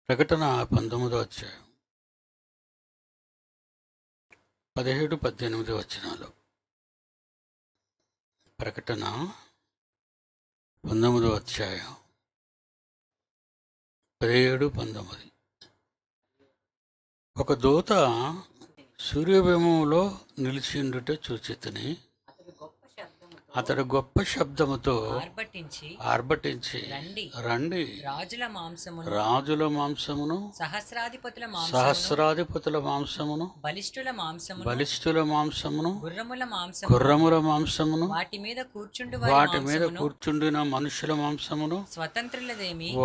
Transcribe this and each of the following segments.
ప్రకటన 19వ అధ్యాయం 17-18 వచనాలు. ప్రకటన 19వ అధ్యాయం 17-19. ఒక దూత సూర్యబింబములో నిలిచిండుట చూచితిని. అతడు గొప్ప శబ్దముతో ఆర్భటించి రండి, రాజుల మాంసమును సహస్రాధిపతుల మాంసమును బలిష్ఠుల మాంసమును గుర్రముల మాంసమును వాటి మీద కూర్చుండిన మనుషుల మాంసమును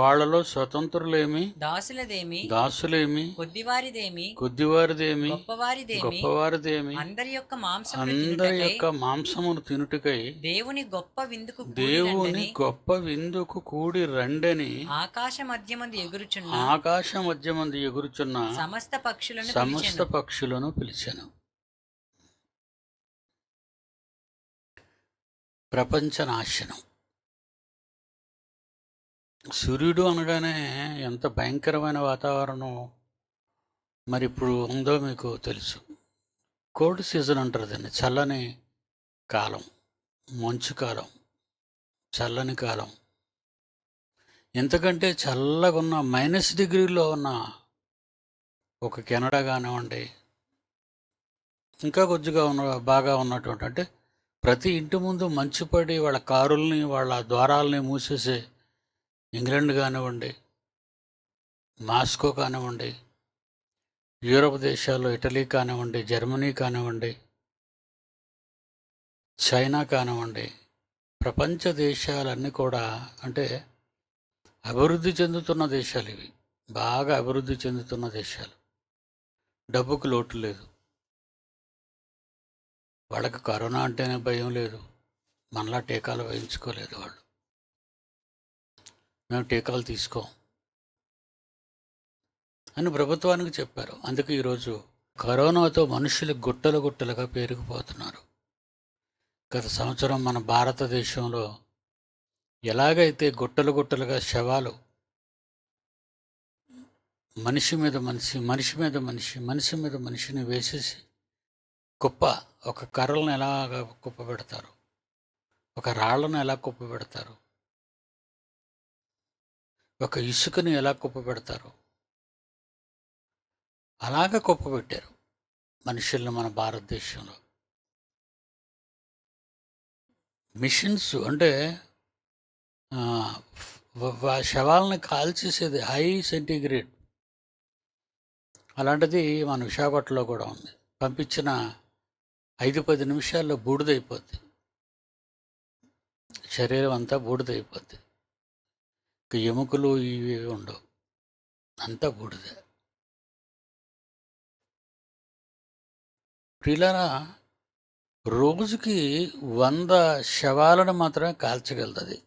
వాళ్ళలో స్వతంత్రులేమి దాసులేమి కొద్దివారిదేమి గొప్పవారిదేమి అందరి యొక్క మాంసమును తినుటకై దేవుని గొప్ప విందుకు కూడి రండని ఆకాశ మధ్యమందు ఎగురుచున్న సమస్త పక్షులను పిలిచెను. ప్రపంచ నాశనం. సూర్యుడు అనగానే ఎంత భయంకరమైన వాతావరణం మరి ఇప్పుడు ఉందో మీకు తెలుసు. కోల్డ్ సీజన్ అంటారు దాన్ని. చల్లని కాలం, మంచు కాలం, చల్లని కాలం. ఎంతకంటే చల్లగా ఉన్న -డిగ్రీలో ఉన్న ఒక కెనడా కానివ్వండి, ఇంకా కొద్దిగా బాగా ఉన్నటువంటి, అంటే ప్రతి ఇంటి ముందు మంచు పడి వాళ్ళ కారుల్ని వాళ్ళ ద్వారాలని మూసేసే ఇంగ్లాండ్ కానివ్వండి, మాస్కో కానివ్వండి, యూరోప్ దేశాల్లో ఇటలీ కానివ్వండి, జర్మనీ కానివ్వండి, చైనా కానివ్వండి, ప్రపంచ దేశాలన్నీ కూడా అంటే అభివృద్ధి చెందుతున్న దేశాలు ఇవి. బాగా అభివృద్ధి చెందుతున్న దేశాలు. డబ్బుకు లోటు లేదు. వాళ్ళకి కరోనా అంటేనే భయం లేదు. మనలా టీకాలు వేయించుకోలేదు వాళ్ళు. మేము టీకాలు తీసుకోం అని ప్రభుత్వానికి చెప్పారు. అందుకే ఈరోజు కరోనాతో మనుషులు గుట్టలుగా పేరుకుపోతున్నారు. గత సంవత్సరం మన భారతదేశంలో ఎలాగైతే గుట్టలుగా శవాలు మనిషి మీద మనిషిని వేసేసి ఒక కర్రలను ఎలాగ కుప్ప పెడతారు, ఒక రాళ్లను ఎలా కుప్ప పెడతారు, ఒక ఇసుకని ఎలా కుప్ప పెడతారు, అలాగ కుప్ప పెట్టారు మనుషుల్ని మన భారతదేశంలో. మిషన్స్ అంటే శవాలని కాల్చేసేది హై సెంటిగ్రేడ్. అలాంటిది మన విశాఖపట్నంలో కూడా ఉంది. పంపించిన 5-10 నిమిషాల్లో బూడిదైపోద్ది, శరీరం అంతా బూడిదైపోద్ది. ఇక ఎముకలు ఇవి ఉండవు, అంతా బూడిదే. ప్రియులారా, రోజుకి 100 శవాలను మాత్రమే కాల్చగలుగుతుంది.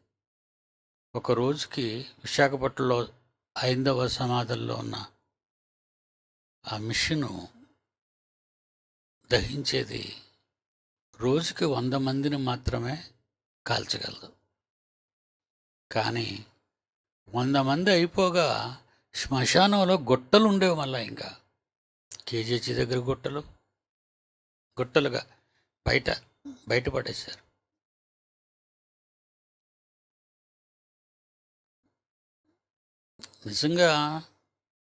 ఒక రోజుకి విశాఖపట్నంలో 5వ సమాధుల్లో ఉన్న ఆ మిషను దహించేది రోజుకి 100 మందిని మాత్రమే కాల్చగలదు. కానీ 100 మంది అయిపోగా శ్మశానంలో గుట్టలు ఉండేవి. మళ్ళీ ఇంకా కేజీహెచ్ దగ్గర గుట్టలుగా బయట పడేశారు. నిజంగా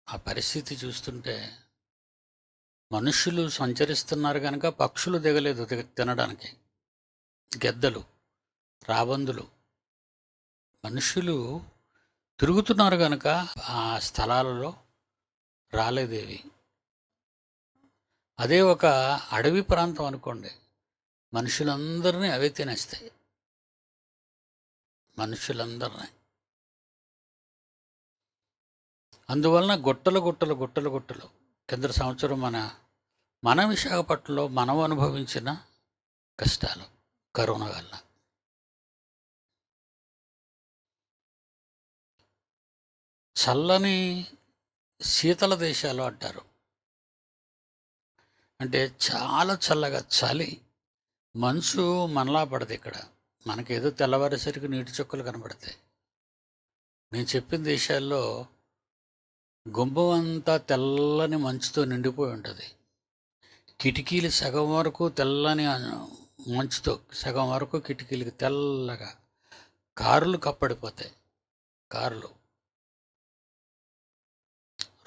ఆ పరిస్థితి చూస్తుంటే మనుషులు సంచరిస్తున్నారు కనుక పక్షులు దిగలేదు తినడానికి. గెద్దలు, రాబందులు, మనుషులు తిరుగుతున్నారు కనుక ఆ స్థలాలలో రాలేదేవి. అదే ఒక అడవి ప్రాంతం అనుకోండి, మనుషులందరినీ అవే తినేస్తాయి. మనుషులందరినీ. అందువలన గుట్టలు కింద సంవత్సరం మన విశాఖపట్నంలో మనం అనుభవించిన కష్టాలు కరోనా వల్ల. చల్లని శీతల దేశాలు అంటారు. అంటే చాలా చల్లగా చలి, మంచు మనలా పడదు. ఇక్కడ మనకేదో తెల్లవారేసరికి నీటి చుక్కలు కనబడతాయి. నేను చెప్పిన దేశాల్లో గుమ్మం అంతా తెల్లని మంచుతో నిండిపోయి ఉంటుంది. కిటికీలు సగం వరకు తెల్లని మంచుతో, సగం వరకు కిటికీలకి తెల్లగా. కార్లు కప్పడిపోతాయి, కార్లు,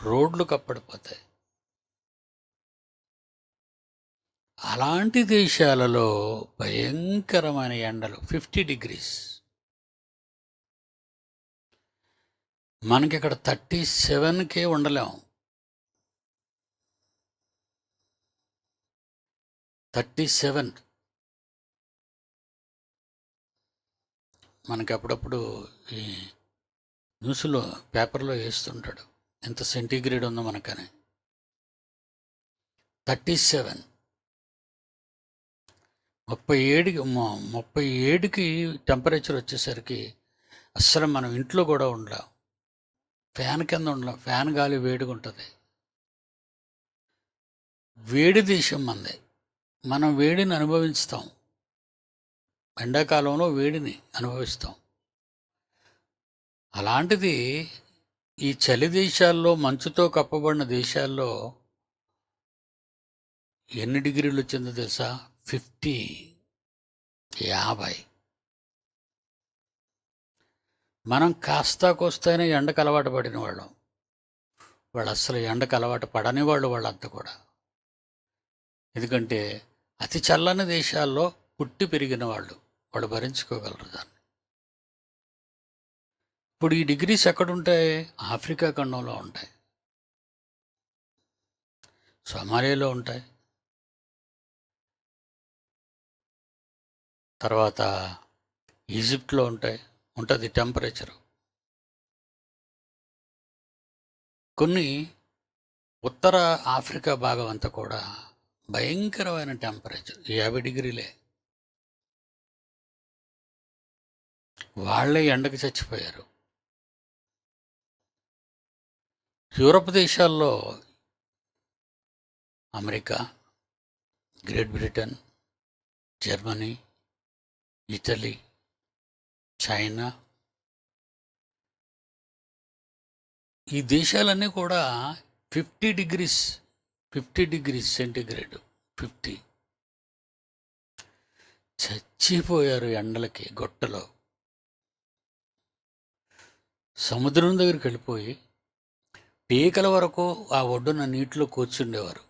రోడ్లు కప్పడిపోతాయి. అలాంటి దేశాలలో భయంకరమైన ఎండలు 50 degrees. మనకి ఇక్కడ 37కే ఉండలేము. 37 మనకి అప్పుడప్పుడు ఈ న్యూస్లో పేపర్లో వేస్తుంటాడు ఎంత సెంటీగ్రేడ్ ఉందో మనకని. 37, 37కి టెంపరేచర్ వచ్చేసరికి అస్సలు మనం ఇంట్లో కూడా ఉండలేం, ఫ్యాన్ కింద ఉండలేం. ఫ్యాన్ గాలి వేడిగా ఉంటుంది. వేడి దేశం మంది, మనం వేడిని అనుభవిస్తాం. ఎండాకాలంలో వేడిని అనుభవిస్తాం. అలాంటిది ఈ చలి దేశాల్లో, మంచుతో కప్పబడిన దేశాల్లో ఎన్ని డిగ్రీలు వచ్చిందో తెలుసా? 50. మనం కాస్తా కోస్తైనా ఎండకు అలవాటు పడిన వాళ్ళం. వాళ్ళు అస్సలు ఎండకు అలవాటు పడని వాళ్ళు, వాళ్ళంతా కూడా. ఎందుకంటే అతి చల్లని దేశాల్లో పుట్టి పెరిగిన వాళ్ళు, వాళ్ళు భరించుకోగలరు దాన్ని. ఇప్పుడు ఈ డిగ్రీస్ ఎక్కడుంటాయి? ఆఫ్రికా ఖండంలో ఉంటాయి, సోమాలియాలో ఉంటాయి, తర్వాత ఈజిప్ట్లో ఉంటుంది టెంపరేచరు. కొన్ని ఉత్తర ఆఫ్రికా భాగం అంతా కూడా భయంకరమైన టెంపరేచర్ 50 డిగ్రీలే. వాళ్ళే ఎండకు చచ్చిపోయారు. యూరప్ దేశాల్లో America, great Britain, Germany, Italy, China, ఈ దేశాలన్నీ కూడా 50 డిగ్రీస్ సెంటీగ్రేడ్, 50. చచ్చిపోయారు ఎండలకి. గొట్టలో సముద్రం దగ్గరికి వెళ్ళిపోయి పీకల వరకు ఆ ఒడ్డున నీటిలో కూర్చుండేవారు.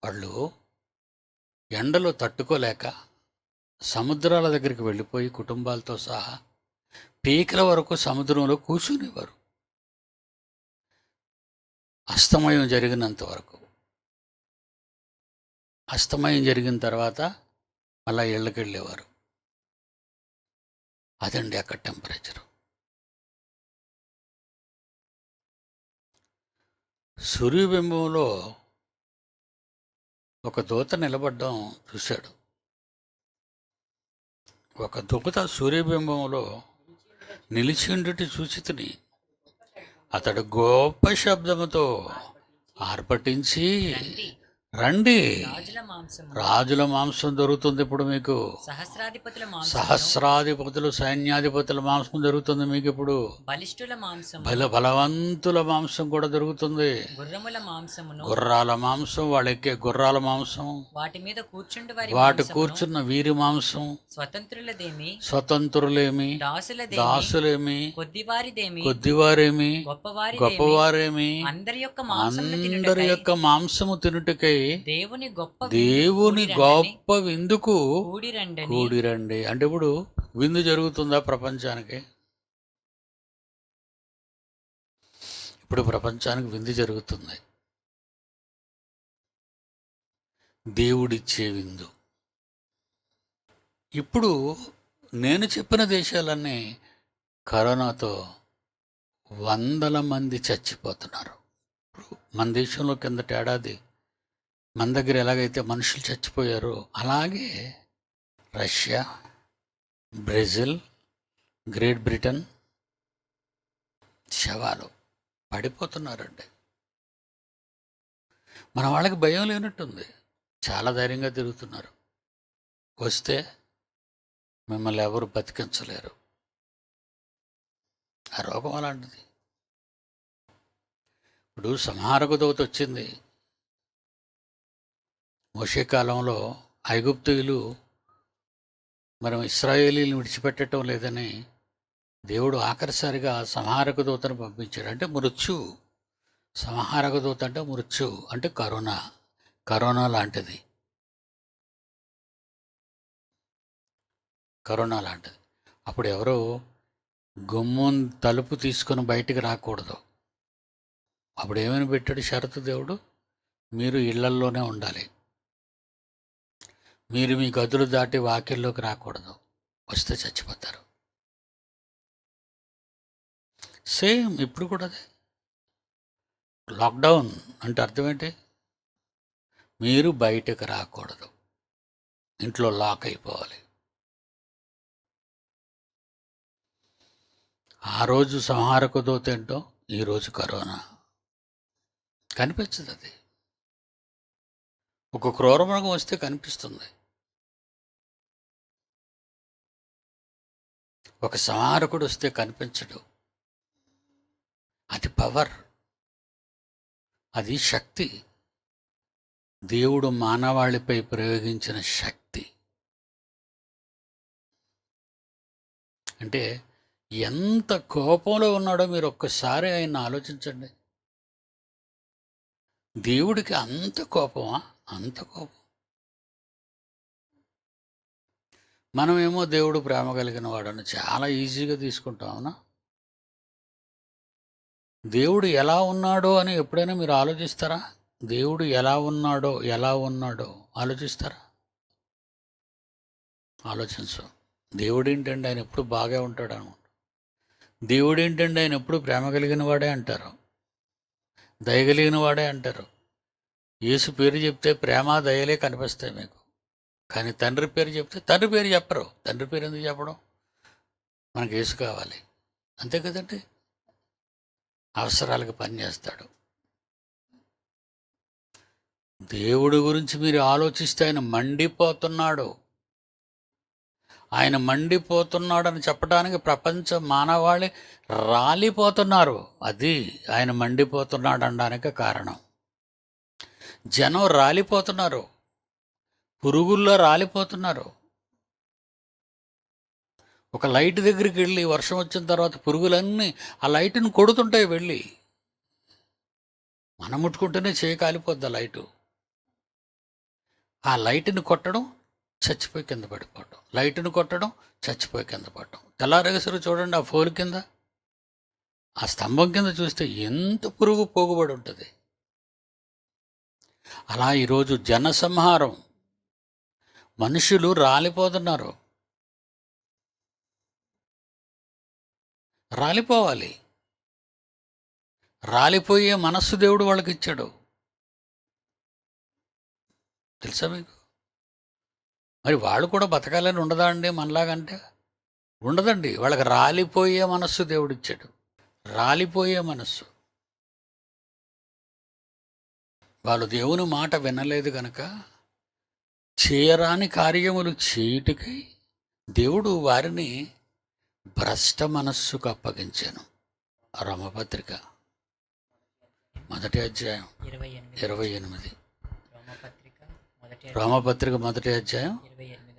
వాళ్ళు ఎండలో తట్టుకోలేక సముద్రాల దగ్గరికి వెళ్ళిపోయి కుటుంబాలతో సహా పీకల వరకు సముద్రంలో కూర్చునేవారు అస్తమయం జరిగినంత వరకు. అస్తమయం జరిగిన తర్వాత మళ్ళీ ఇళ్ళకి వెళ్ళేవారు. అదండి అక్కడ టెంపరేచరు. సూర్యబింబంలో ఒక దూత నిలబడ్డం చూశాడు. ఒక దూత సూర్యబింబంలో నిలిచిండుటి చూచితిని. అతడు గొప్ప శబ్దముతో ఆర్భటించి, రండి, రాజుల మాంసం దొరుకుతుంది ఇప్పుడు మీకు, సహస్రాధిపతులు సైన్యాధిపతుల మాంసం దొరుకుతుంది మీకు ఇప్పుడు, బలవంతుల మాంసం కూడా దొరుకుతుంది, గుర్రాల మాంసం, వాళ్ళు ఎక్కే గుర్రాల మాంసం, వాటి కూర్చున్న వీరి మాంసం, స్వతంత్రులేమి, దాసులేమి, కొద్దివారేమి, గొప్పవారేమి, అందరి యొక్క మాంసము తినుటకై దేవుని గొప్ప విందుకు కూడిరండి. అంటే ఇప్పుడు విందు జరుగుతుందా ప్రపంచానికి? ఇప్పుడు ప్రపంచానికి విందు జరుగుతుంది. దేవుడిచ్చే విందు. ఇప్పుడు నేను చెప్పిన దేశాలన్నీ కరోనాతో 100 మంది చచ్చిపోతున్నారు. మన దేశంలో కిందటి ఏడాది మన దగ్గర ఎలాగైతే మనుషులు చచ్చిపోయారో అలాగే రష్యా, బ్రెజిల్, గ్రేట్ బ్రిటన్ శవాలు పడిపోతున్నారండి. మన వాళ్ళకి భయం లేనట్టుంది, చాలా ధైర్యంగా తిరుగుతున్నారు. వస్తే మిమ్మల్ని ఎవరు బతికించలేరు. ఆ రోగం అలాంటిది. ఇప్పుడు సంహారక దూత వచ్చింది. మోషే కాలంలో ఐగుప్తీయులు మనం ఇశ్రాయేలీలను విడిచిపెట్టడం లేదని దేవుడు ఆఖరిసారిగా సంహారక దూతను పంపించాడు. అంటే మృత్యువు. సంహారక దూత అంటే మృత్యువు, అంటే కరోనా లాంటిది. కరోనా లాంటిది. అప్పుడు ఎవరో గుమ్మం తలుపు తీసుకొని బయటికి రాకూడదు. అప్పుడు ఏమైనా పెట్టాడు షరతు దేవుడు? మీరు ఇళ్లల్లోనే ఉండాలి, మీరు మీ గదులు దాటి వాకిల్లోకి రాకూడదు, వస్తే చచ్చిపోతారు. సేమ్ ఇప్పుడు కూడా అదే. లాక్డౌన్ అంటే అర్థం ఏంటి? మీరు బయటకు రాకూడదు, ఇంట్లో లాక్ అయిపోవాలి. ఆ రోజు సంహారక దూత ఏంటో, ఈరోజు కరోనా. కనిపించదు అది. ఒక క్రూరమృగం వస్తే కనిపిస్తుంది, ఒక సంహారకుడు వస్తే కనిపించడు. అది పవర్, అది శక్తి, దేవుడు మానవాళిపై ప్రయోగించిన శక్తి. అంటే ఎంత కోపంలో ఉన్నాడో మీరు ఒక్కసారి ఆయన ఆలోచించండి. దేవుడికి అంత కోపమా? అంత కోపం. మనమేమో దేవుడు ప్రేమ కలిగిన వాడని చాలా ఈజీగా తీసుకుంటాం. అవునా? దేవుడు ఎలా ఉన్నాడో అని ఎప్పుడైనా మీరు ఆలోచిస్తారా? దేవుడు ఎలా ఉన్నాడో ఆలోచిస్తారా? ఆలోచించు. దేవుడు ఏంటండి, ఆయన ఎప్పుడు బాగా ఉంటాడు అనుకుంటా. దేవుడు ఏంటండి, ఆయన ఎప్పుడు ప్రేమ కలిగిన వాడే అంటారు, దయగలిగిన వాడే అంటారు. యేసు పేరు చెప్తే ప్రేమ దయలే కనిపిస్తాయి మీకు. కానీ తండ్రి పేరు చెప్తే తండ్రి పేరు చెప్పరు. తండ్రి పేరు ఎందుకు చెప్పడం? మనకు యేసు కావాలి, అంతే కదండి. అవసరాలకు పనిచేస్తాడు. దేవుడి గురించి మీరు ఆలోచిస్తే ఆయన మండిపోతున్నాడు. ఆయన మండిపోతున్నాడని చెప్పడానికి ప్రపంచ మానవాళి రాలిపోతున్నారు. అది ఆయన మండిపోతున్నాడు అనడానికి కారణం. జనం రాలిపోతున్నారు, పురుగుల్లో రాలిపోతున్నారు. ఒక లైట్ దగ్గరికి వెళ్ళి వర్షం వచ్చిన తర్వాత పురుగులన్నీ ఆ లైట్ని కొడుతుంటాయి వెళ్ళి. మనం ముట్టుకుంటేనే చేయి కాలిపోద్ది ఆ లైటు. ఆ లైట్ని కొట్టడం, చచ్చిపోయి కింద పడిపోవటం, లైట్ని కొట్టడం, చచ్చిపోయి కింద పడటం. తెల్లారగసరు చూడండి, ఆ ఫోల్ కింద, ఆ స్తంభం కింద చూస్తే ఎంత పురుగు పోగుబడి ఉంటుంది. అలా ఈరోజు జనసంహారం, మనుషులు రాలిపోతున్నారు. రాలిపోవాలి. రాలిపోయే మనస్సు దేవుడు వాళ్ళకి ఇచ్చాడు, తెలుసా మీకు? మరి వాళ్ళు కూడా బతకాలని ఉండదా అండి మనలాగంటే? ఉండదండి. వాళ్ళకి రాలిపోయే మనస్సు దేవుడిచ్చాడు, రాలిపోయే మనస్సు. వాళ్ళు దేవుని మాట వినలేదు కనుక చేయరాని కార్యములు చేయుటకై దేవుడు వారిని భ్రష్ట మనస్సుకు అప్పగించాను. రోమపత్రిక 1వ అధ్యాయం 28. రోమపత్రిక 1వ అధ్యాయం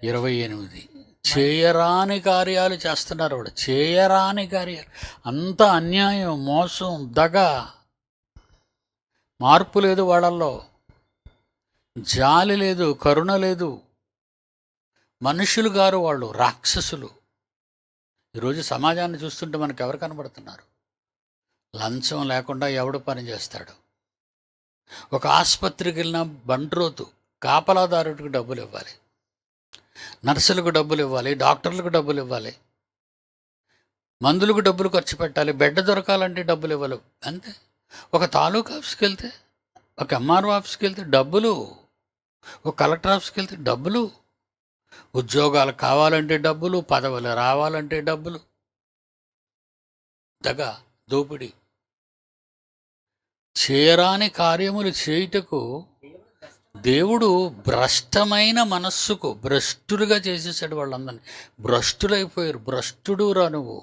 28. చేయరాని కార్యాలు చేస్తున్నారు వాడు, చేయరాని కార్యాలు. అంత అన్యాయం, మోసం, దగ, మార్పు లేదు వాళ్ళల్లో, జాలి లేదు, కరుణ లేదు. మనుషులు గారు వాళ్ళు, రాక్షసులు. ఈరోజు సమాజాన్ని చూస్తుంటే మనకు ఎవరు కనబడుతున్నారు? లంచం లేకుండా ఎవడు పని చేస్తాడు? ఒక ఆసుపత్రికి వెళ్ళిన బండ్రోతు కాపలాదారుడికి డబ్బులు ఇవ్వాలి, నర్సులకు డబ్బులు ఇవ్వాలి, డాక్టర్లకు డబ్బులు ఇవ్వాలి, మందులకు డబ్బులు ఖర్చు పెట్టాలి, బెడ్ దొరకాలంటే డబ్బులు ఇవ్వాలి, అంతే. ఒక తాలూకా ఆఫీస్కి వెళ్తే, ఒక ఎంఆర్ఓ ఆఫీస్కి వెళ్తే డబ్బులు, ఒక కలెక్టర్ ఆఫీస్కి వెళ్తే డబ్బులు, ఉద్యోగాలు కావాలంటే డబ్బులు, పదవులు రావాలంటే డబ్బులు. దగ, దోపిడి. చేయరాని కార్యములు చేయుటకు దేవుడు భ్రష్టమైన మనస్సుకు, భ్రష్టులుగా చేసేసాడు వాళ్ళందరినీ. భ్రష్టులైపోయారు. భ్రష్టుడు రా నువ్వు.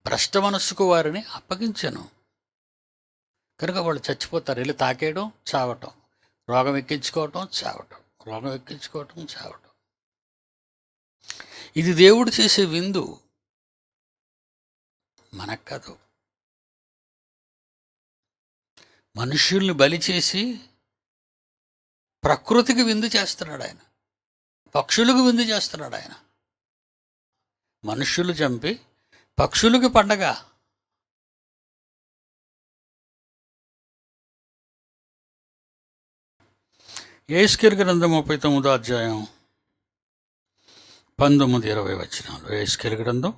భ్రష్ట మనస్సుకు వారిని అప్పగించెను. కనుక వాళ్ళు చచ్చిపోతారు. వెళ్ళి తాకేయడం, చావటం, రోగం ఎక్కించుకోవటం, చావటం, రోగం ఎక్కించుకోవటం, చావటం. ఇది దేవుడు చేసే విందు, మనకు కాదు. మనుష్యుల్ని బలి చేసి ప్రకృతికి విందు చేస్తున్నాడు ఆయన, పక్షులకు విందు చేస్తున్నాడు ఆయన. మనుష్యులు చంపి పక్షులకి పండగ. యెహెజ్కేలు గ్రంథం 39వ అధ్యాయం 19-20 వచనాలు. యెహెజ్కేలు గ్రంథం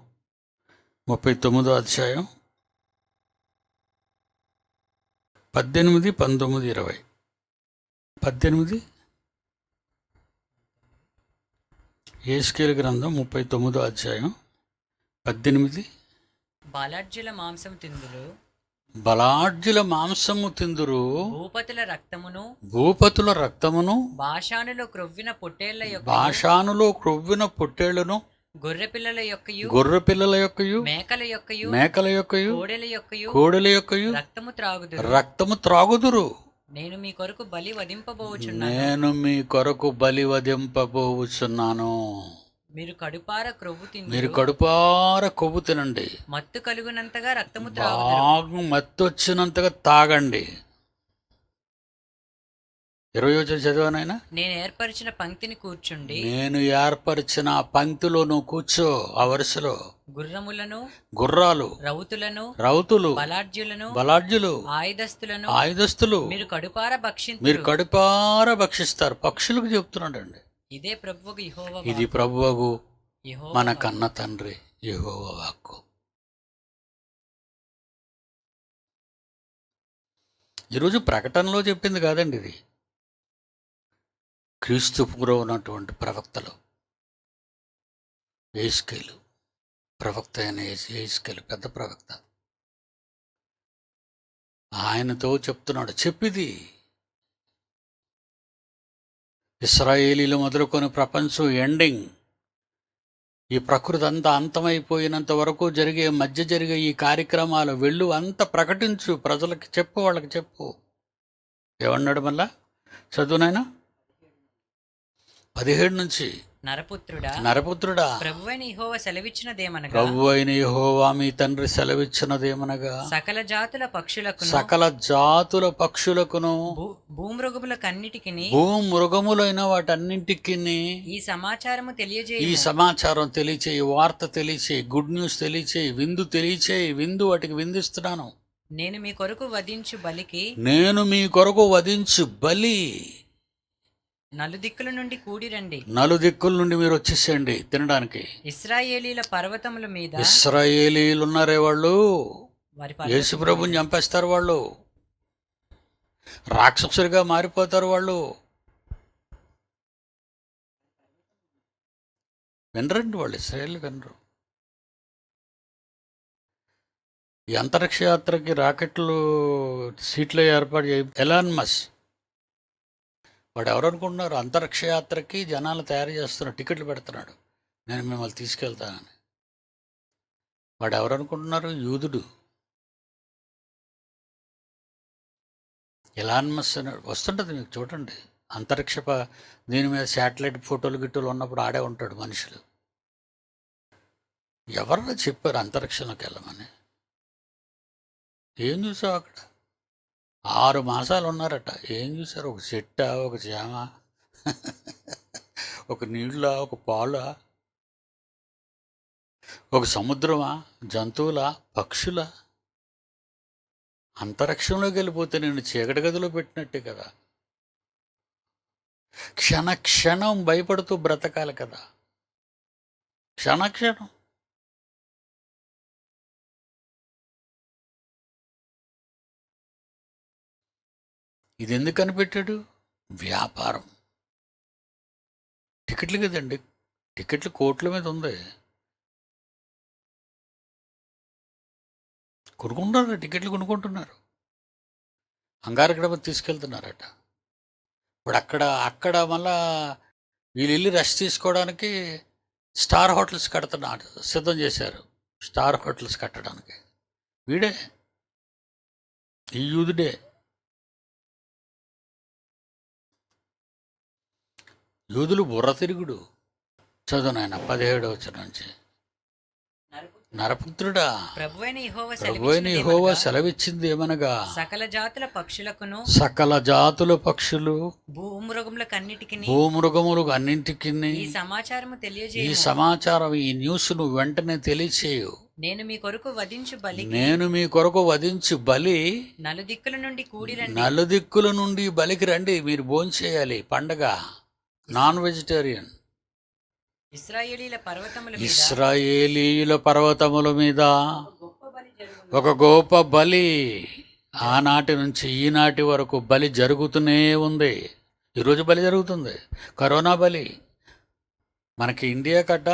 39వ అధ్యాయం 18, 19, 20. 18. యెహెజ్కేలు గ్రంథం 39వ అధ్యాయం 18. బలాఢ్యుల మాంసం తిందురు, బలాఢ్యుల మాంసము తిందురు, భూపతుల రక్తమును, భూపతుల రక్తమును, భాషానులో క్రొవ్విన పొట్టేళ్ల యొక్క, భాషానులో క్రొవ్విన పొట్టేళ్లను, గొర్రె పిల్లల యొక్కయు, గొర్రె పిల్లల యొక్కయు, మేకల యొక్కయు, మేకల యొక్కయు, కోడెల యొక్కయు, కోడెల యొక్కయు రక్తము త్రాగుదురు. రక్తము త్రాగుదురు. నేను మీ కొరకు బలి వధింపబోచున్నాను. నేను మీ కొరకు బలి వధింపబోచున్నాను. మీరు కడుపార క్రొవ్వు మీరు తిందురు, కడుపార కొవ్వు తినండి, మత్తు కలుగునంతగా రక్తము త్రాగుదురు. బాగా మత్తొచ్చినంతగా తాగండి. 20 వచనం చదివానైనా. నేను ఏర్పరిచిన పంక్తిని కూర్చుండి, నేను ఏర్పరిచిన ఆ పంక్తిలో నువ్వు కూర్చో. ఆ వరుసలో గుర్రములను, గుర్రాలు, రౌతులను, రౌతులు, బలాఢ్యులను, బలాఢ్యులు, ఆయుధస్తులను ఆయుధస్తులు మీరు కడుపార మీరు భక్షింతురు. కడుపార భక్షిస్తారు. పక్షులకు చెప్తున్నాడండి. ఇదే ప్రభువుకు యెహోవా ఇది ప్రభువగు యెహోవా మన కన్న తండ్రి యెహోవా వాక్కు. ఈరోజు ప్రకటనలో చెప్పింది కాదండి ఇది. క్రీస్తు పూర్వం ఉన్నటువంటి ప్రవక్తలు, యెహెజ్కేలు ప్రవక్త అయిన యెహెజ్కేలు పెద్ద ప్రవక్త, ఆయనతో చెప్తున్నాడు. చెప్పిది ఇశ్రాయేలీలు మొదలుకొని ప్రపంచం ఎండింగ్, ఈ ప్రకృతి అంతా అంతమైపోయినంత వరకు జరిగే ఈ కార్యక్రమాలు వెళ్ళు అంత ప్రకటించు, ప్రజలకి చెప్పు, వాళ్ళకి చెప్పు. ఏమన్నాడు మళ్ళా? చదువునైనా 17 నుంచి. నరపుత్రుడా, ప్రభువైన యెహోవా సెలవిచ్చినదేమనగా, ప్రభు అయిన యెహోవా మీ తండ్రి సెలవిచ్చినదేమనగా, సకల జాతుల పక్షులకు, సకల జాతుల పక్షులకును, భూమృగములకన్నిటికిని, భూమృగములైన వాటన్నింటికి ఈ సమాచారము తెలియజేయి. ఈ సమాచారం తెలియచేయి, వార్త తెలియచేయి, గుడ్ న్యూస్ తెలియచేయి, విందు తెలియచేయి. విందు వాటికి విందిస్తున్నాను. నేను మీ కొరకు వధించు బలికి, నేను మీ కొరకు వధించు బలి. నలుదిక్కుల నుండి కూడి రండి, నలుదిక్కుల నుండి మీరు వచ్చేసేయండి తినడానికి. ఇశ్రాయేలీల పర్వతముల మీద, ఇశ్రాయేలీలు ఉన్నారే వాళ్ళు, వారి యేసు ప్రభుని చంపేస్తారు వాళ్ళు, రాక్షసులుగా మారిపోతారు వాళ్ళు. వినరండి వాళ్ళు, ఇశ్రాయేలు వినరు. ఈ అంతరిక్ష యాత్రకి రాకెట్లు సీట్లు ఏర్పాటు చేయ ఎలాన్ మస్క్ వాడు ఎవరు అనుకుంటున్నారు? అంతరిక్ష యాత్రకి జనాలు తయారు చేస్తున్నాడు, టికెట్లు పెడుతున్నాడు, నేను మిమ్మల్ని తీసుకెళ్తానని. వాడు ఎవరు అనుకుంటున్నారు? యూదుడు. ఎలాన్ మస్క్ వస్తుంటుంది మీకు, చూడండి. అంతరిక్ష దీని మీద శాటిలైట్ ఫోటోలు గిట్టోలు ఉన్నప్పుడు ఆడే ఉంటాడు. మనుషులు ఎవరన్నా చెప్పారు అంతరిక్షంలోకి వెళ్ళమని? ఏం చూసావు అక్కడ? 6 మాసాలు ఉన్నారట. ఏం చూసారు? ఒక చెట్ట, ఒక చేమ, ఒక నీళ్ళ, ఒక పాల, ఒక సముద్రమా, జంతువుల, పక్షుల? అంతరిక్షంలోకి వెళ్ళిపోతే నేను చీకటి గదిలో పెట్టినట్టే కదా. క్షణం భయపడుతూ బ్రతకాలి కదా, క్షణం. ఇది ఎందుకు కనిపెట్టాడు? వ్యాపారం. టికెట్లు కదండి, టికెట్లు కోట్ల మీద ఉంది. కొనుక్కుంటున్నారు, టికెట్లు కొనుక్కుంటున్నారు. అంగారగడ తీసుకెళ్తున్నారట. ఇప్పుడు అక్కడ మళ్ళా వీళ్ళు వెళ్ళి రెస్ట్ తీసుకోవడానికి స్టార్ హోటల్స్ కడుతున్నారు, సిద్ధం చేశారు. స్టార్ హోటల్స్ కట్టడానికి. వీడే, ఈ యూదుడే. యూదులు బుర్ర తిరుగుడు. చదువు నాయన 17వ వచనం నుంచి. నరపుత్రుడా, ప్రభువైన యెహోవా ప్రభువైన యెహోవా సెలవిచ్చింది ఏమనగా, సకల జాతుల పక్షులకును సకల జాతుల పక్షులు భూమృగములకన్నిటికిని భూమృగములకు అన్నింటికి ఈ సమాచారము ఈ తెలియజేయు. సమాచారం, ఈ న్యూస్ నువ్వు వెంటనే తెలియచేయు. నేను మీ కొరకు వధించు బలికి నేను మీ కొరకు వధించు బలి నలుదిక్కుల నుండి కూడి రండి. నలుదిక్కుల నుండి బలికి రండి. మీరు భోంచేయాలి. పండగ, నాన్ వెజిటేరియన్. ఇశ్రాయేలీల పర్వతముల మీద ఇశ్రాయేలీయుల పర్వతముల మీద గొప్ప బలి జరుగును. ఒక గొప్ప బలి ఆనాటి నుంచి ఈనాటి వరకు బలి జరుగుతూనే ఉంది. ఈరోజు బలి జరుగుతుంది. కరోనా బలి. మనకి ఇండియా కట్ట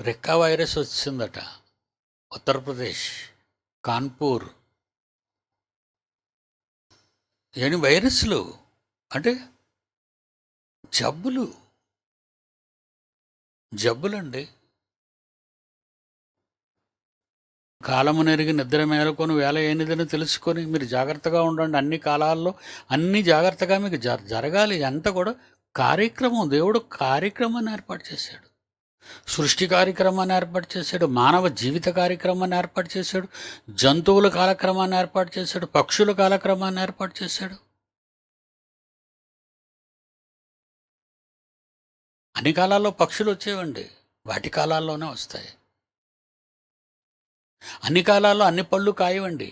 రెక్కా వైరస్ వచ్చిందట. ఉత్తరప్రదేశ్, కాన్పూర్. ఏమి వైరస్లు అంటే జబ్బులండి. కాలము నెరిగి నిద్ర మేలుకొని వేళ ఏనిదని తెలుసుకొని మీరు జాగ్రత్తగా ఉండండి. అన్ని కాలాల్లో అన్ని జాగ్రత్తగా మీకు జరగాలి. అంతా కూడా కార్యక్రమం. దేవుడు కార్యక్రమాన్ని ఏర్పాటు చేశాడు. సృష్టి కార్యక్రమాన్ని ఏర్పాటు చేశాడు. మానవ జీవిత కార్యక్రమాన్ని ఏర్పాటు చేశాడు. జంతువుల కాలక్రమాన్ని ఏర్పాటు చేశాడు. పక్షుల కాలక్రమాన్ని ఏర్పాటు చేశాడు. అన్ని కాలాల్లో పక్షులు వచ్చేవండి. వాటి కాలాల్లోనే వస్తాయి. అన్ని కాలాల్లో అన్ని పళ్ళు కాయవండి.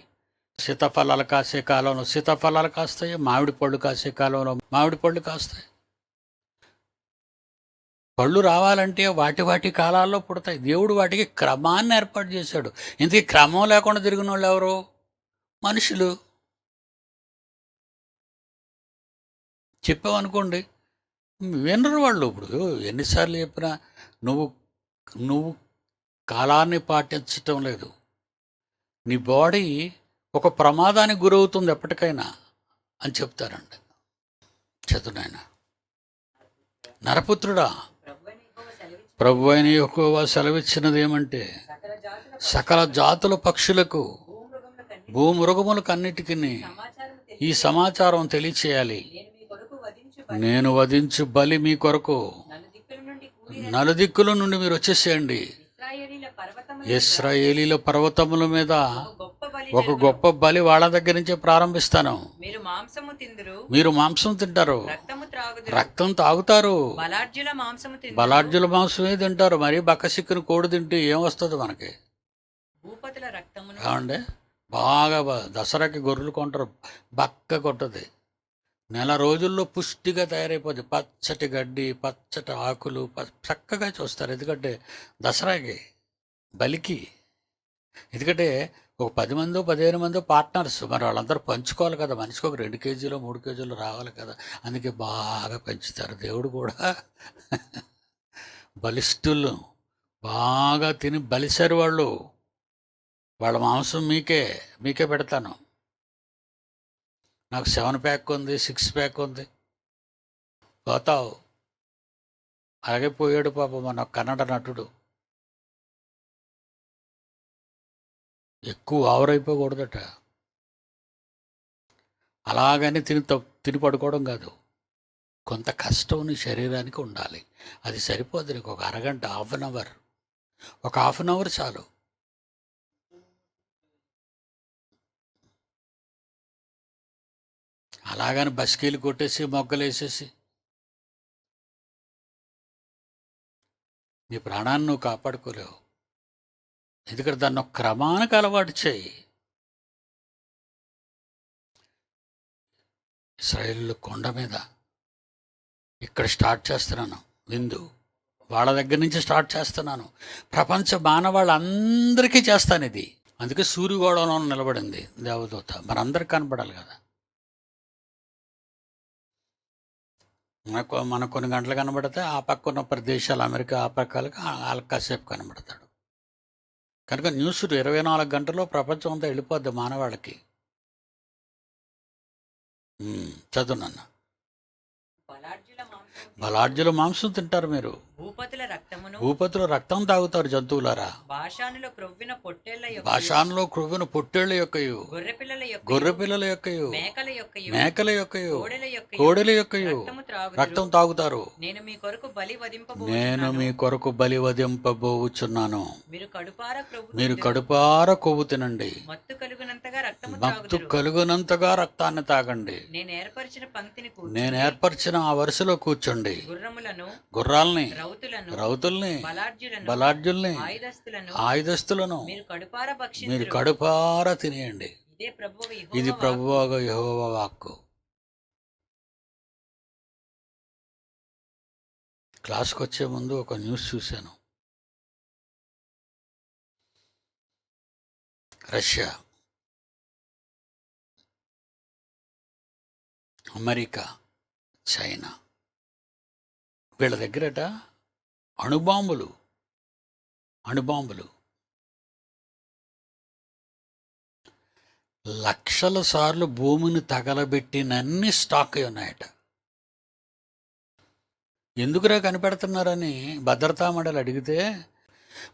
సీతాఫలాలు కాసే కాలంలో సీతాఫలాలు కాస్తాయి. మామిడి పళ్ళు కాసే కాలంలో మామిడి పళ్ళు కాస్తాయి. పళ్ళు రావాలంటే వాటి కాలాల్లో పుడతాయి. దేవుడు వాటికి క్రమాన్ని ఏర్పాటు చేశాడు. ఇంతకీ క్రమం లేకుండా తిరిగిన వాళ్ళు ఎవరు? మనుషులు. చెప్పామనుకోండి, వినరు వాళ్ళు. ఇప్పుడు ఎన్నిసార్లు చెప్పినా నువ్వు కాలాన్ని పాటించటం లేదు. నీ బాడీ ఒక ప్రమాదానికి గురవుతుంది ఎప్పటికైనా అని చెప్తారండి. చదువునైనా నరపుత్రుడా, ప్రభు అయిన యెహోవా సెలవిచ్చినది ఏమంటే, సకల జాతుల పక్షులకు భూమృగములకు అన్నిటికీ ఈ సమాచారం తెలియచేయాలి. నేను వధించు బలి మీ కొరకు నలుదిక్కుల నుండి మీరు వచ్చేసేయండి. ఇశ్రాయేలీల పర్వతముల మీద ఒక గొప్ప బలి వాళ్ళ దగ్గర నుంచే ప్రారంభిస్తాను. మీరు మాంసం తింటారు, రక్తం తాగుతారు, బలార్జుల మాంసమే తింటారు. మరి బక్కసిక్కుని కోడి తింటే ఏం వస్తుంది మనకి? ఏమండి, బాగా దసరాకి గొర్రెలు కొంటారు, బక్క కొట్టది. నెల రోజుల్లో పుష్టిగా తయారైపోద్ది. పచ్చటి గడ్డి, పచ్చటి ఆకులు చక్కగా చూస్తారు. ఎందుకంటే దసరాకి, బలికి. ఎందుకంటే ఒక 10 మందో 15 మందో పార్ట్నర్స్, మరి వాళ్ళందరూ పంచుకోవాలి కదా. మనిషికి ఒక 2 కేజీలు 3 కేజీలు రావాలి కదా. అందుకే బాగా పెంచుతారు. దేవుడు కూడా బలిష్ఠులు బాగా తిని బలిసారు వాళ్ళు. వాళ్ళ మాంసం మీకే పెడతాను. నాకు 7 ప్యాక్ ఉంది, 6 ప్యాక్ ఉంది. పోతావు. అలాగే పోయాడు పాపం మన కన్నడ నటుడు. ఎక్కువ ఆవరైపోకూడదట. అలాగని తిని పడుకోవడం కాదు. కొంత కష్టం నీ శరీరానికి ఉండాలి. అది సరిపోదు. నీకు ఒక అరగంట, హాఫ్ అన్ అవర్, ఒక హాఫ్ అన్ అవర్ చాలు. అలాగని బస్కీలు కొట్టేసి మొగ్గలేసేసి నీ ప్రాణాన్ని నువ్వు కాపాడుకోలేవు. ఎందుకంటే దాన్ని ఒక క్రమానికి అలవాటు చేయి. ఇశ్రాయేలు కొండ మీద ఇక్కడ స్టార్ట్ చేస్తున్నాను విందు. వాళ్ళ దగ్గర నుంచి స్టార్ట్ చేస్తున్నాను. ప్రపంచ మానవాళ్ళందరికీ చేస్తాను ఇది. అందుకే సూర్యగోళంలో నిలబడింది దేవదూత. మనందరికి కనపడాలి కదా. మనకు కొన్ని గంటలు కనబడితే ఆ పక్క ఉన్న ప్రదేశాలు, అమెరికా ఆ పక్కలకి వాళ్ళకి కాసేపు కనబడతాడు. కనుక న్యూస్ 24 గంటల్లో ప్రపంచం అంతా వెళ్ళిపోద్ది మానవాళ్ళకి. చదువునన్న బలాఢ్యుల మాంసం తింటారు మీరు, భూపతుల రక్తమును, భూపతుల రక్తం తాగుతారు జంతువులారా. భాషానులో క్రొవ్విన పొట్టేళ్ల యొక్క, భాషాన్లో క్రొవ్విన పొట్టేళ్ల యొక్కయు, గొర్రెపిల్లల యొక్క, గొర్రె పిల్లల యొక్కయు, మేకల యొక్క, మేకల యొక్కయు, కోడెల యొక్క కోడెల యొక్కయు రక్తము త్రాగుదురు. రక్తం తాగుతారు. నేను మీ కొరకు బలి నేను వధింపబోతున్నాను. మీ కొరకు బలి వధింపబోచున్నాను. మీరు కడుపార క్రొవ్వు మీరు తిందురు. కడుపార కొవ్వు తినండి, మత్తు కలుగునంతగా రక్తము మత్తు త్రాగుదురు. కలుగునంతగా రక్తాన్ని తాగండి. నేను ఏర్పరిచిన పంక్తిని నేను ఏర్పరిచిన ఆ వరుసలో కూర్చోండి. గుర్రములను, గుర్రాల్ని, రౌతులను, రౌతుల్ని, బలాఢ్యులను, బలాఢ్యుల్ని, ఆయుధస్తులను ఆయుధస్తులను మీరు కడుపార మీరు భక్షించుదురు. కడుపార తినేయండి. ఇదే ప్రభువు ఇది ప్రభువుగా యెహోవా వాక్కు. క్లాస్కి వచ్చే ముందు ఒక న్యూస్ చూశాను. రష్యా, అమెరికా, చైనా వీళ్ళ దగ్గరట అణుబాంబులు లక్షల సార్లు భూమిని తగలబెట్టినన్ని స్టాక్ అయి ఉన్నాయట. ఎందుకురా కనిపెడుతున్నారని భద్రతా మండలి అడిగితే,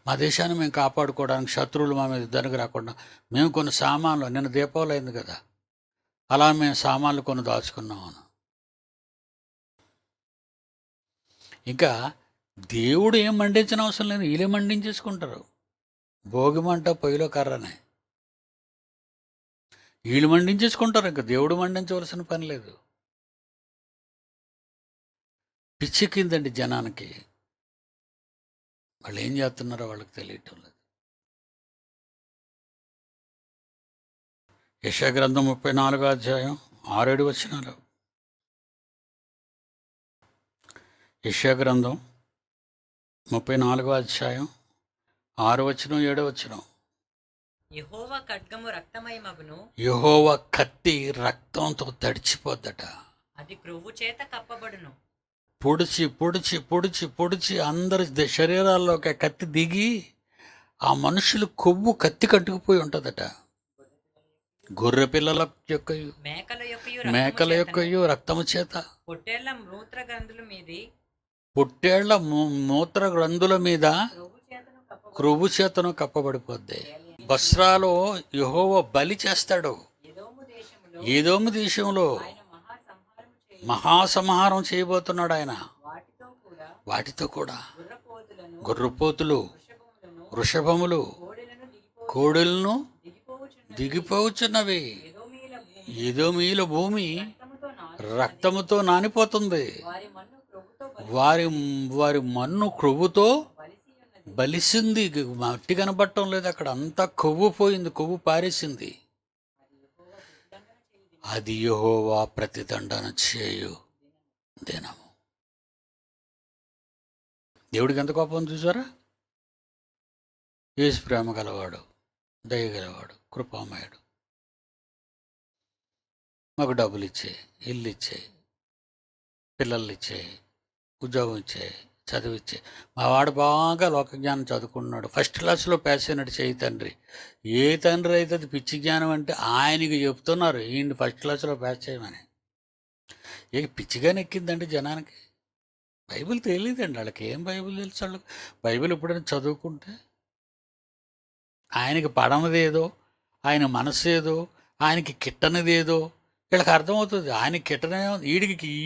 మా దేశాన్ని మేము కాపాడుకోవడానికి శత్రువులు మా మీద యుద్ధానికి రాకుండా మేము కొన్ని సామాన్లు, నిన్న దీపావళి అయింది కదా, అలా మేము సామాన్లు కొన్ని దాచుకున్నామని. ఇంకా దేవుడు ఏం మండించిన అవసరం లేదు, వీళ్ళే మండించేసుకుంటారు. భోగి మంట పొయ్యిలో కర్రనే వీళ్ళు మండించేసుకుంటారు. ఇంకా దేవుడు మండించవలసిన పని లేదు. పిచ్చెక్కిందండి జనానికి. వాళ్ళు ఏం చేస్తున్నారో వాళ్ళకి తెలియటం లేదు. యెషయా గ్రంథం 34వ అధ్యాయం 6-7 వచనాలు. యెషయా గ్రంథం 34వ అధ్యాయం 6 వచనం 7 వచనం. యెహోవా ఖడ్గము రక్తమయమగును, యెహోవా కత్తి రక్తంతో తడిచిపోద్దట. అది క్రొవ్వు చేత కప్పబడును. పొడిచి పొడిచి పొడిచి పొడిచి అందరి శరీరాల్లోకి ఆ కత్తి దిగి ఆ మనుషులు కొవ్వు కత్తి కట్టుకుపోయి ఉంటుందట. గొర్రె పిల్లల యొక్కయు, మేకల యొక్కయు రక్తము చేత, పొట్టేళ్ల మూత్ర గ్రంథుల మీది, పొట్టేళ్ల మూత్ర గ్రంథుల మీద క్రొవ్వు చేతను కప్పబడును. క్రొవ్వు చేతను కప్పబడిపోద్ది. బస్రాలో యెహోవా బలి చేస్తాడు. ఎదోము దేశములో ఏదోము దేశంలో ఆయన మహాసంహారము చేయును. మహాసంహారం చేయబోతున్నాడు ఆయన. వాటితో కూడా వాటితో కూడా గుర్రపోతులను, గొర్రెపోతులు, వృషభములను, వృషభములు, కోడెలను కోడెలను దిగిపోవుచున్నవి. దిగిపోవచ్చున్నవి. ఎదోమీయుల భూమి ఏదోమీయుల భూమి రక్తముతో నాని, రక్తముతో నానిపోతుంది. వారి మన్ను క్రొవ్వుతో వారి వారి మన్ను క్రొవ్వుతో బలిసి ఉన్నది. బలిసింది. మట్టి కనబడటం లేదు అక్కడ, అంతా కొవ్వు పోయింది, కొవ్వు పారేసింది. అది యెహోవా ప్రతిదండన చేయు దినము. దేవుడికి ఎంత కోపం చూసారా? యేసు ప్రేమ గలవాడు, దయ గలవాడు, కృపామయుడు. మాకు డబ్బులు ఇచ్చే, ఇల్లు ఇచ్చే, పిల్లలు ఇచ్చే, ఉద్యోగం ఇచ్చే, చదివిచ్చే. మా వాడు బాగా లోకజ్ఞానం చదువుకున్నాడు, ఫస్ట్ క్లాస్లో పాస్ అయినట్టు చేయి తండ్రి. ఏ తండ్రి అయితే అది పిచ్చి జ్ఞానం అంటే ఆయనకి చెప్తున్నారు ఈయన ఫస్ట్ క్లాస్లో పాస్ చేయమని. ఇక పిచ్చిగానే ఎక్కిందండి జనానికి. బైబిల్ తెలియదండి వాళ్ళకి. ఏం బైబిల్ తెలుసు వాళ్ళకి? బైబిల్ ఎప్పుడైనా చదువుకుంటే ఆయనకి పడనది ఏదో, ఆయన మనసు ఏదో, ఆయనకి కిట్టనిది ఏదో వీళ్ళకి అర్థమవుతుంది. ఆయన కిట్టనే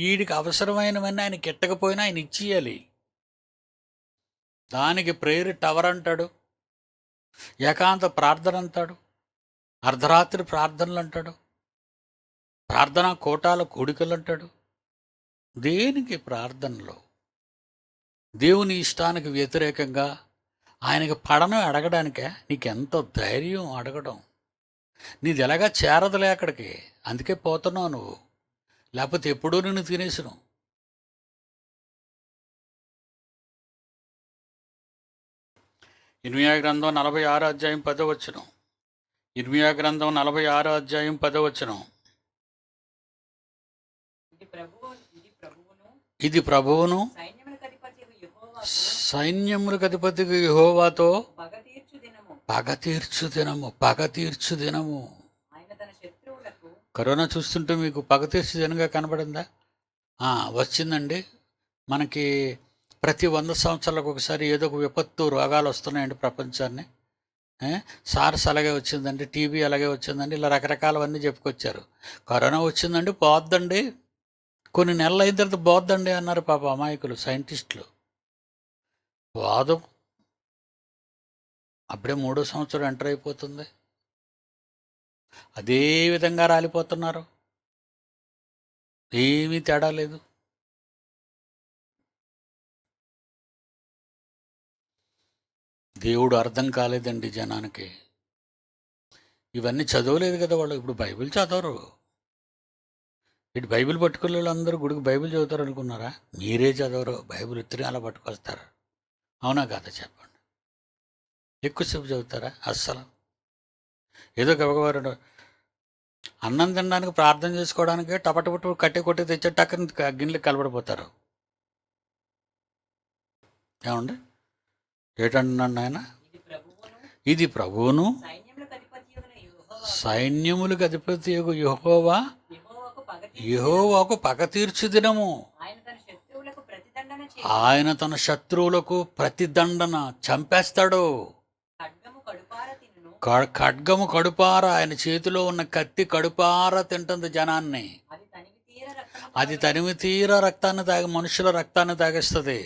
ఈడికి అవసరమైనవన్నీ ఆయన కిట్టకపోయినా ఆయన ఇచ్చేయాలి. దానికి ప్రేయర్ టవర్ అంటాడు, ఏకాంత ప్రార్థన అంటాడు, అర్ధరాత్రి ప్రార్థనలు అంటాడు, ప్రార్థనా కోటాల కోడికలు అంటాడు. దేనికి ప్రార్థనలో? దేవుని ఇష్టానికి వ్యతిరేకంగా ఆయనకి పడను అడగడానికే నీకెంత ధైర్యం అడగడం? నీది ఎలాగా చేరదులే అక్కడికి, అందుకే పోతున్నావు నువ్వు, లేకపోతే ఎప్పుడూ నిన్ను తినేసును. ఇర్మియా గ్రంథం 46వ అధ్యాయం 10వ వచనం. ఇర్మియా గ్రంథం 46వ అధ్యాయం 10వ వచనం. ఇది ప్రభువును సైన్యములకు అధిపతికి యెహోవాతో పగ తీర్చు దినము. కరోనా చూస్తుంటే మీకు పగ తీర్చు దినంగా కనబడిందా? వచ్చిందండి. మనకి ప్రతి 100 సంవత్సరాలకు ఒకసారి ఏదో ఒక విపత్తు రోగాలు వస్తున్నాయండి ప్రపంచాన్ని. సార్స్ అలాగే వచ్చిందండి, టీబీ అలాగే వచ్చిందండి, ఇలా రకరకాలవన్నీ చెప్పుకొచ్చారు. కరోనా వచ్చిందండి పోద్దండి, కొన్ని నెలలు అయిన తర్వాత పోద్దండి అన్నారు పాప అమాయకులు సైంటిస్టులు. పోదు, అప్పుడే 3వ సంవత్సరం ఎంటర్ అయిపోతుంది, అదే విధంగా రాలిపోతున్నారు, ఏమీ తేడా లేదు. దేవుడు అర్థం కాలేదండి జనానికి. ఇవన్నీ చదవలేదు కదా వాళ్ళు. ఇప్పుడు బైబిల్ చదవరు. ఇటు బైబిల్ పట్టుకునే వాళ్ళందరూ గుడికి బైబిల్ చదువుతారు అనుకున్నారా? మీరే చదవరు, బైబిల్ ఇద్దరు అలా పట్టుకొస్తారు. అవునా కాదా చెప్పండి? ఎక్కువసేపు చదువుతారా? అస్సలు. ఏదో గబగబారు అన్నం తినడానికి ప్రార్థన చేసుకోవడానికి టపటపట్టు కట్టి కొట్టి తెచ్చే టక్కన గిన్నెలు కలబడిపోతారు. ఏమండి? ఏటంటున్నాను నాయన? ఇది ప్రభువును ఇది ప్రభువును సైన్యములకు అధిపతి యెహోవా యెహోవాకు పగ తీర్చు దినము. ఆయన తన శత్రువులకు ప్రతిదండన చంపేస్తాడు. ఖడ్గము కడుపార, ఆయన చేతిలో ఉన్న కత్తి కడుపార తింటుంది జనాన్ని. అది తనివి తీర రక్తాన్ని తాగి మనుషుల రక్తాన్ని తాగిస్తుంది.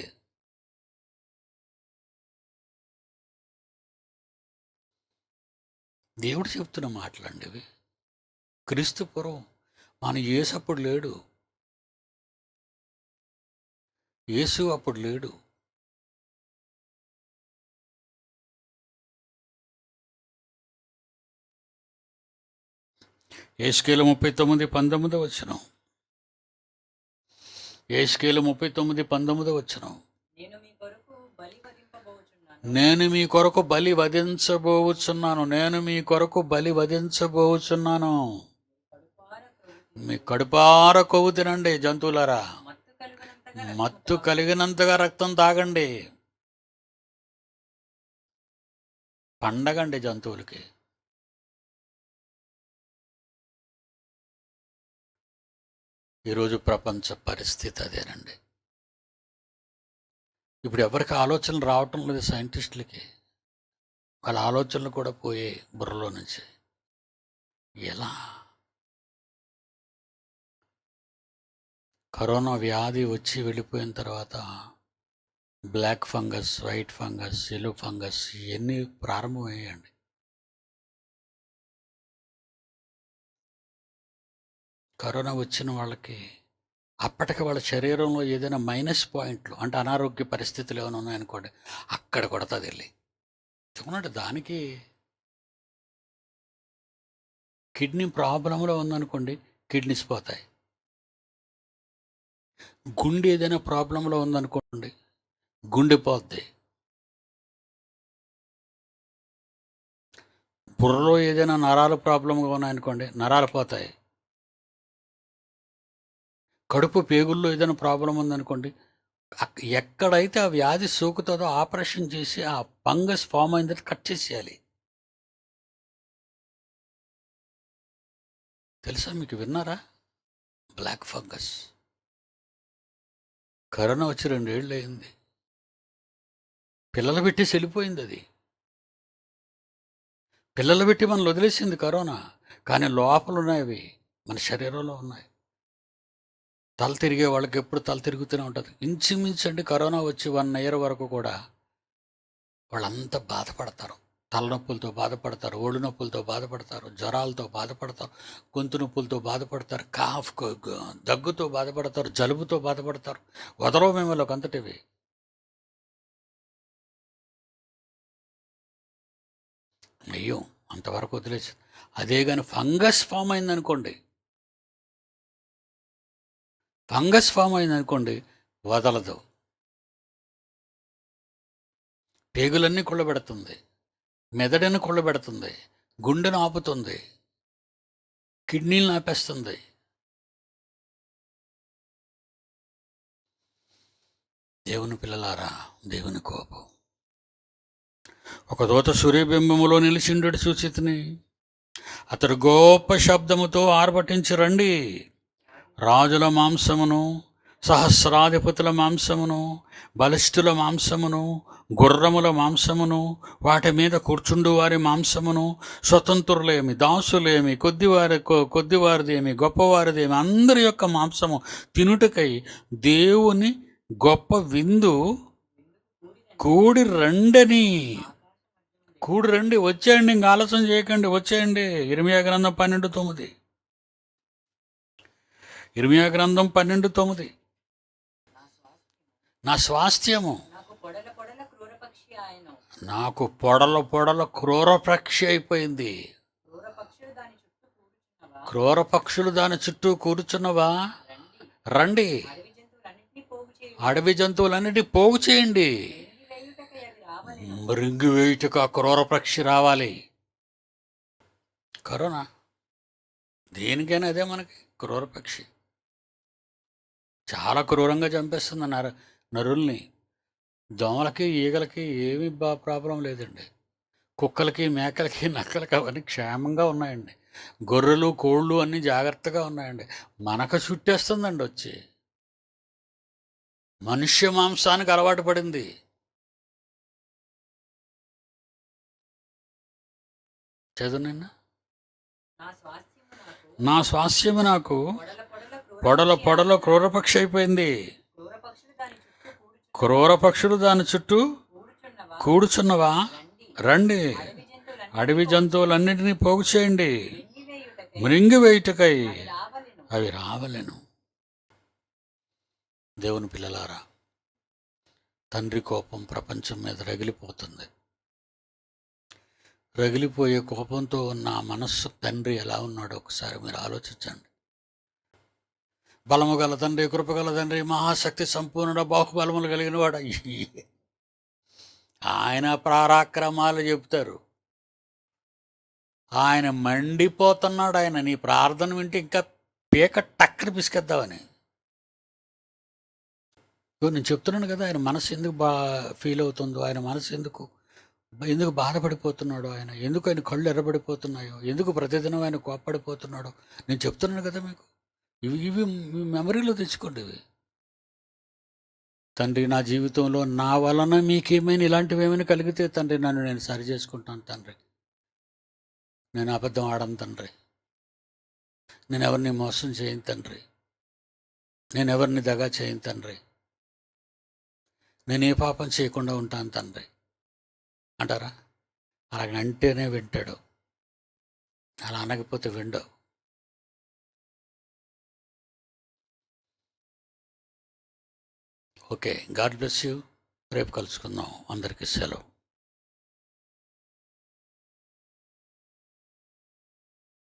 దేవుడు చెప్తున్న మాటలండి ఇవి. క్రీస్తు పూర్వం మన యేసు అప్పుడు లేడు, యేసు అప్పుడు లేడు. యేసుకేలు 39:19 వచనం. యేసుకేలు 39:19 వచనం. నేను మీ కొరకు బలి వధించబోచున్నాను, నేను మీ కొరకు బలి వధించబోచున్నాను. మీ కడుపార కొవ్వు తినండి జంతువులారా, మత్తు కలిగినంతగా రక్తం తాగండి. పండగండి జంతువులకి. ఈరోజు ప్రపంచ పరిస్థితి అదేనండి. ఇప్పుడు ఎవరికి ఆలోచనలు రావటం లేదు సైంటిస్టులకి. వాళ్ళ ఆలోచనలు కూడా పోయాయి బుర్రలో నుంచి. ఎలా? కరోనా వ్యాధి వచ్చి వెళ్ళిపోయిన తర్వాత black fungus, white fungus, yellow fungus ఇవన్నీ ప్రారంభమయ్యాయండి. కరోనా వచ్చిన వాళ్ళకి అప్పటికి వాళ్ళ శరీరంలో ఏదైనా మైనస్ పాయింట్లు అంటే అనారోగ్య పరిస్థితులు ఏమైనా ఉన్నాయనుకోండి, అక్కడ కొడతాది వెళ్ళి. చూడండి, దానికి కిడ్నీ ప్రాబ్లంలో ఉందనుకోండి, కిడ్నీస్ పోతాయి. గుండె ఏదైనా ప్రాబ్లంలో ఉందనుకోండి, గుండె పోద్ది. బుర్రలో ఏదైనా నరాలు ప్రాబ్లంగా ఉన్నాయనుకోండి, నరాలు పోతాయి. కడుపు పేగుల్లో ఏదైనా ప్రాబ్లం ఉందనుకోండి, ఎక్కడైతే ఆ వ్యాధి సోకుతుందో ఆపరేషన్ చేసి ఆ ఫంగస్ ఫామ్ అయిందని కట్ చేసేయాలి. తెలుసా మీకు? విన్నారా? Black fungus. కరోనా వచ్చి 2 ఏళ్ళు అయింది. పిల్లలు పెట్టి వెళ్ళిపోయింది అది. పిల్లలు పెట్టి మనల్ని వదిలేసింది కరోనా. కానీ లోపల ఉన్నాయి అవి, మన శరీరంలో ఉన్నాయి. తల తిరిగే వాళ్ళకి ఎప్పుడు తల తిరుగుతూనే ఉంటుంది. ఇంచుమించండి కరోనా వచ్చి 1 ఇయర్ వరకు కూడా వాళ్ళంతా బాధపడతారు. తలనొప్పులతో బాధపడతారు, ఒళ్ళు నొప్పులతో బాధపడతారు, జ్వరాలతో బాధపడతారు, గొంతు నొప్పులతో బాధపడతారు, దగ్గుతో బాధపడతారు, జలుబుతో బాధపడతారు. వదలవు మేము వాళ్ళకి అంతటివి. అయ్యో అంతవరకు వదిలేసి, అదే కానీ ఫంగస్ ఫామ్ అయిందనుకోండి, వదలదు. పేగులన్నీ కుళ్ళబెడుతుంది, మెదడుని కుళ్ళబెడుతుంది, గుండెను ఆపుతుంది, కిడ్నీలను ఆపేస్తుంది. దేవుని పిల్లలారా, దేవుని కోపం. ఒక దూత సూర్యబింబములో నిలిచిండు చూచితిని. అతడు గొప్ప శబ్దముతో ఆర్భటించి, రండి, రాజుల మాంసమును సహస్రాధిపతుల మాంసమును, బలిష్ఠుల మాంసమును, గుర్రముల మాంసమును, వాటి మీద కూర్చుండు వారి మాంసమును, స్వతంత్రులేమి, దాసులేమి, కొద్దివారిదేమి, గొప్పవారిదేమి, అందరి యొక్క మాంసము తినుటకై దేవుని గొప్ప విందు కూడి రండని. కూడి రండి, వచ్చేయండి, ఇంక ఆలస్యం చేయకండి, వచ్చేయండి. ఇర్మియా గ్రంథం 12:9. ఇర్మియా గ్రంథం 12:9. నా స్వాస్థ్యము నాకు పొడల క్రూరపక్షి అయిపోయింది. క్రూర పక్షులు దాని చుట్టూ కూర్చున్నవా, రండి, అడవి జంతువులన్నిటి పోగు చేయండి. మృంగి వేయుటకు ఆ క్రూర పక్షి రావాలి. కరోనా దేనికైనా అదే మనకి క్రూర పక్షి. చాలా క్రూరంగా చంపేస్తుంది నరుల్ని. దోమలకి, ఈగలకి ఏమీ ప్రాబ్లం లేదండి. కుక్కలకి, మేకలకి, నక్కలకి అవన్నీ క్షేమంగా ఉన్నాయండి. గొర్రెలు, కోళ్ళు అన్నీ జాగ్రత్తగా ఉన్నాయండి. మనకు చుట్టేస్తుందండి వచ్చి. మనుష్య మాంసానికి అలవాటు పడింది. చదువు నిన్న, నా స్వాస్థ్యము నాకు పొడల క్రూరపక్షి అయిపోయింది. క్రూర పక్షులు దాని చుట్టూ కూడుచున్నవా, రండి, అడవి జంతువులన్నిటినీ పోగు చేయండి. మృంగి వేయుటకై అవి రావలెను. దేవుని పిల్లలారా, తండ్రి కోపం ప్రపంచం మీద రగిలిపోతుంది. రగిలిపోయే కోపంతో ఉన్న ఆ మనస్సు తండ్రి ఎలా ఉన్నాడో ఒకసారి మీరు ఆలోచించండి. బలము గల తండ్రి, కృపగల తండ్రి, మహాశక్తి సంపూర్ణ, బాహుబలములు కలిగిన వాడు. ఆయన పరాక్రమాలు చెప్తారు. ఆయన మండిపోతున్నాడు. ఆయన నీ ప్రార్థన వింటే ఇంకా పీక టక్కని పిసికేద్దామని. నేను చెప్తున్నాను కదా, ఆయన మనసు ఎందుకు ఫీల్ అవుతుందో, ఆయన మనసు ఎందుకు బాధపడిపోతున్నాడో, ఆయన కళ్ళు ఎర్రబడిపోతున్నాయో, ఎందుకు ప్రతిదినం ఆయన కోప్పడిపోతున్నాడో నేను చెప్తున్నాను కదా మీకు. ఇవి మీ మెమరీలో తెచ్చుకోండి. ఇవి తండ్రి, నా జీవితంలో నా వలన మీకేమైనా ఇలాంటివి ఏమైనా కలిగితే తండ్రి, నన్ను నేను సరి చేసుకుంటాను తండ్రి. నేను అబద్ధం ఆడను తండ్రి. నేను ఎవరిని మోసం చేయను తండ్రి. నేను ఎవరిని దగా చేయను తండ్రి. నేను ఏ పాపం చేయకుండా ఉంటాను తండ్రి అంటారా? అలాగంటేనే వింటాడు. అలా అనకపోతే విండవు. Okay, god bless you. రేపు కలుసుకుందాం. అందరికీ సెలవు.